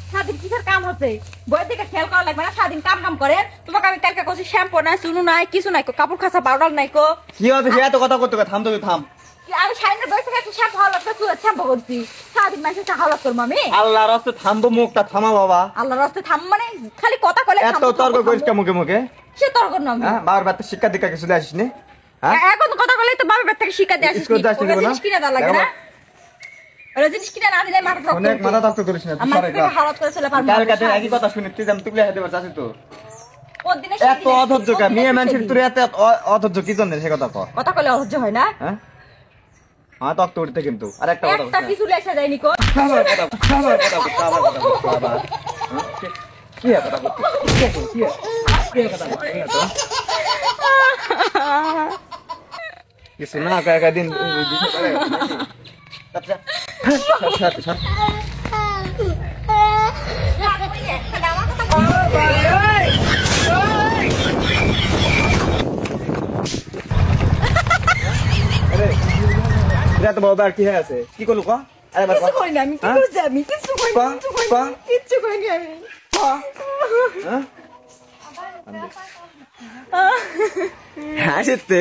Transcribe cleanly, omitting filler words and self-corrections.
সারাদিন কিসের কাম হচ্ছে বইয়ের দিকে খেয়াল করা লাগবে না সারাদিন কাম কাম করে তোমাকে আমি কালকে কইছি শ্যাম্পু নাই চুনু নাই কিছু নাই কাপড় খাসা পাউডার নাই কো কি হচ্ছে এত কথা করতে থাম তো থাম আমি সাইনের বই থেকে একটা শ্যাম্পু হলক চুলে শ্যাম্পু করছি সারাদিন মানুষের চা হলক করবো আমি আল্লাহর রাস্তে থামবো মুখটা থামা বাবা আল্লাহর রাস্তে থাম মানে খালি কথা কইলে এত তর্ক করিস কে মুখে মুখে সে তর্ক না আমি বাবার বাড়িতে শিক্ষা দীক্ষা কিছু দিয়ে আসিস নি এখন কথা কইলে তো বাবার বাড়ি থেকে শিক্ষা দিয়ে আসিস জিনিস কিনে দেওয়া লাগে না ওরা জিনিস কিনে না দিলে মাথা তর্ক অনেক মাথা তর্ক করিস না আমার থেকে হালাত করে চলে পারবো কাল কাছে একই কথা শুনি তুই তুই হেদে বাঁচাছিস তো ওর দিনে এত অধৈর্য কা মেয়ে মানুষের তুই এত অধৈর্য কি জন্য সে কথা কর কথা কইলে অসহ্য হয় না হ্যাঁ আমার তক্ত উঠতে কিন্তু আর একটা কথা একটা কিছু লেখা যায়নি কো বাবা কি কথা কিছু না কয়েকদিন তো বাবা কি হয়ে আছে কি করলু কা কিছু কই না আমি কি করছি আমি কিছু কই না কিছু কই না আমি হাসিতে